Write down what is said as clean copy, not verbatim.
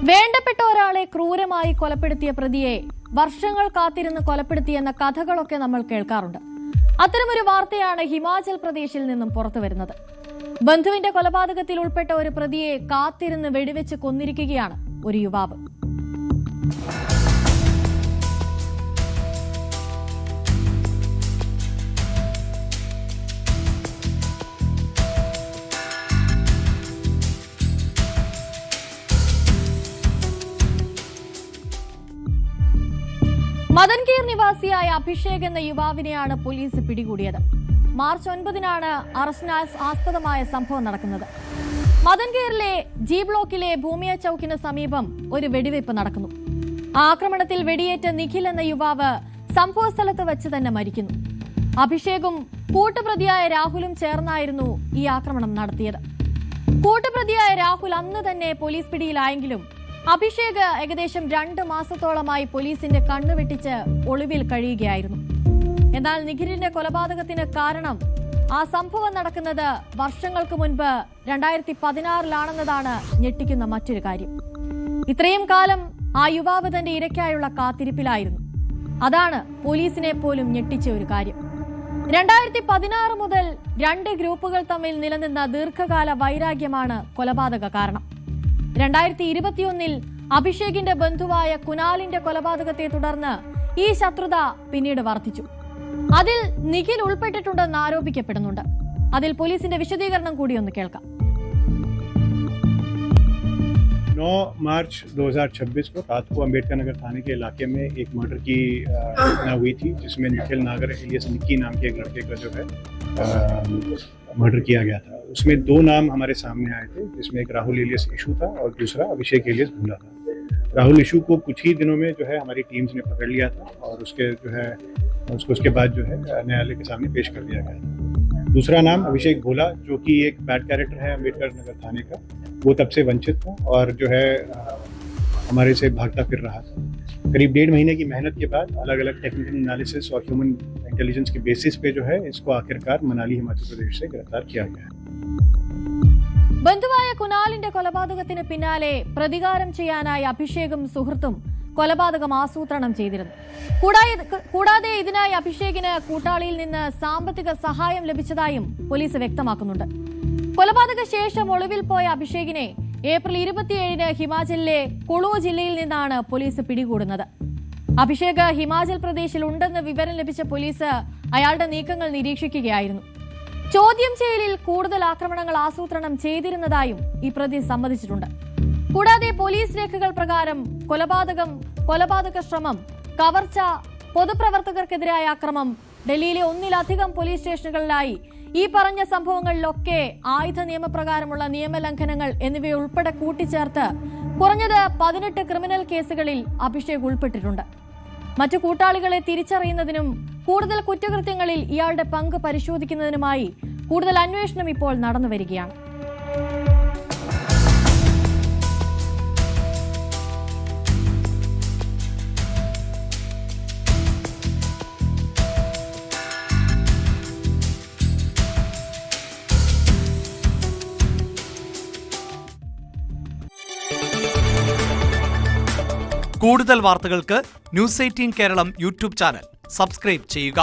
വേണ്ടപ്പെട്ട ഒരാളെ ക്രൂരമായി കൊലപ്പെടുത്തിയ പ്രതിയെ വർഷങ്ങൾ കാത്തിരുന്ന് കൊലപ്പെടുത്തിയെന്ന കഥകളൊക്കെ നമ്മൾ കേൾക്കാറുണ്ട്. അത്തരമൊരു വാർത്തയാണ് ഹിമാചൽ പ്രദേശിൽ നിന്നും പുറത്തുവരുന്നത്. ബന്ധുവിന്റെ കൊലപാതകത്തിൽ ഉൾപ്പെട്ട ഒരു പ്രതിയെ കാത്തിരുന്ന് വെടിവെച്ച് കൊന്നിരിക്കുകയാണ് ഒരു യുവാവ്. മദൻകീർ നിവാസിയായ അഭിഷേക് എന്ന യുവാവിനെയാണ് പോലീസ് പിടികൂടിയത്. മാർച്ച് 9-നാണ് അറസ്റ്റിന് ആസ്പദമായ സംഭവം നടക്കുന്നത്. മദൻകീറിലെ ജി ബ്ലോക്കിലെ ഭൂമിയ ചൌക്കിന് സമീപം ഒരു വെടിവയ്പ് നടക്കുന്നു. ആക്രമണത്തിൽ വെടിയേറ്റ നിഖിൽ എന്ന യുവാവ് സംഭവസ്ഥലത്ത് വെച്ച് തന്നെ മരിക്കുന്നു. അഭിഷേകും കൂട്ടുപ്രതിയായ രാഹുലും ചേർന്നായിരുന്നു ഈ ആക്രമണം നടത്തിയത്. കൂട്ടുപ്രതിയായ രാഹുൽ അന്ന് തന്നെ പോലീസ് പിടിയിലായെങ്കിലും അഭിഷേക് ഏകദേശം 2 മാസത്തോളമായി പോലീസിന്റെ കണ്ണുവെട്ടിച്ച് ഒളിവിൽ കഴിയുകയായിരുന്നു. എന്നാൽ നിഖിലിന്റെ കൊലപാതകത്തിന് കാരണം ആ സംഭവം നടക്കുന്നത് വർഷങ്ങൾക്ക് മുൻപ് 2016-ലാണെന്നതാണ് ഞെട്ടിക്കുന്ന മറ്റൊരു കാര്യം. ഇത്രയും കാലം ആ യുവാവ് തന്റെ ഇരയ്ക്കായുള്ള കാത്തിരിപ്പിലായിരുന്നു. അതാണ് പോലീസിനെ പോലും ഞെട്ടിച്ച ഒരു കാര്യം. 2016 മുതൽ 2 ഗ്രൂപ്പുകൾ തമ്മിൽ നിലനിന്ന ദീർഘകാല വൈരാഗ്യമാണ് കൊലപാതക കാരണം. 2021-ൽ അഭിഷേകിന്റെ ബന്ധുവായ കുനാലിന്റെ കൊലപാതകത്തെ തുടർന്ന് ഈ ശത്രുത പിന്നീട് വർദ്ധിച്ചു. അതിൽ നിഖിൽ ഉൾപ്പെട്ടിട്ടുണ്ടെന്ന് ആരോപിക്കപ്പെടുന്നുണ്ട്. അതിൽ പോലീസിന്റെ വിശദീകരണം കൂടി ഒന്ന് കേൾക്കാം. 9 मार्च 2026 को रात को अम्बेडकर नगर थाने के इलाके में एक मर्डर की घटना हुई थी, जिसमें निखिल नागर एलियस निक्की नाम के एक लड़के का जो है मर्डर किया गया था. उसमें 2 नाम हमारे सामने आए थे, जिसमें एक राहुल एलियस इशू था और दूसरा अभिषेक एलियस भूला था. राहुल इशू को कुछ ही दिनों में जो है हमारी टीम्स ने पकड़ लिया था और उसके बाद जो है न्यायालय के सामने पेश कर दिया गया था. दूसरा नाम अभिषेक भोला, जो कि एक बैड कैरेक्टर है अम्बेडकर नगर थाने का, वो तब से वंचित था और जो है हमारे से भागता फिर रहा था. करीब 1.5 महीने की मेहनत के बाद अलग अलग टेक्निकल एनालिसिस और ह्यूमन इंटेलिजेंस के बेसिस पे जो है इसको आखिरकार मनाली हिमाचल प्रदेश से गिरफ्तार किया गया है. ബന്ധുവായ കുനാലിന്റെ കൊലപാതകത്തിന് പിന്നാലെ പ്രതികാരം ചെയ്യാനായി അഭിഷേകും സുഹൃത്തും കൊലപാതകം ആസൂത്രണം ചെയ്തിരുന്നു. കൂടാതെ ഇതിനായി അഭിഷേകിന് കൂട്ടാളിയിൽ നിന്ന് സാമ്പത്തിക സഹായം ലഭിച്ചതായും പോലീസ് വ്യക്തമാക്കുന്നുണ്ട്. കൊലപാതക ശേഷം ഒളിവിൽ പോയ അഭിഷേകിനെ ഏപ്രിൽ 27-ന് ഹിമാചലിലെ കുളു ജില്ലയിൽ നിന്നാണ് പോലീസ് പിടികൂടുന്നത്. അഭിഷേക് ഹിമാചൽ പ്രദേശിൽ ഉണ്ടെന്ന് വിവരം ലഭിച്ച പോലീസ് അയാളുടെ നീക്കങ്ങൾ നിരീക്ഷിക്കുകയായിരുന്നു. ചോദ്യം ചെയ്യലിൽ കൂടുതൽ ആക്രമണങ്ങൾ ആസൂത്രണം ചെയ്തിരുന്നതായും ഈ പ്രതി സമ്മതിച്ചിട്ടുണ്ട്. കൂടാതെ പോലീസ് രേഖകൾ പ്രകാരം കൊലപാതക ശ്രമം, കവർച്ച, പൊതുപ്രവർത്തകർക്കെതിരായ ആക്രമണം, ഡൽഹിയിലെ 1-ലധികം പോലീസ് സ്റ്റേഷനുകളിലായി ഈ പറഞ്ഞ സംഭവങ്ങളിലൊക്കെ ആയുധ നിയമപ്രകാരമുള്ള നിയമലംഘനങ്ങൾ എന്നിവയുൾപ്പെടെ കൂട്ടിച്ചേർത്ത് കുറഞ്ഞത് 18 ക്രിമിനൽ കേസുകളിൽ അഭിഷേക് ഉൾപ്പെട്ടിട്ടുണ്ട്. മറ്റു കൂട്ടാളികളെ തിരിച്ചറിയുന്നതിനും കൂടുതൽ കുറ്റകൃത്യങ്ങളിൽ ഇയാളുടെ പങ്ക് പരിശോധിക്കുന്നതിനുമായി കൂടുതൽ അന്വേഷണം ഇപ്പോൾ നടന്നുവരികയാണ്. കൂടുതൽ വാർത്തകൾക്ക് news 18 Keralam YouTube channel subscribe ചെയ്യുക.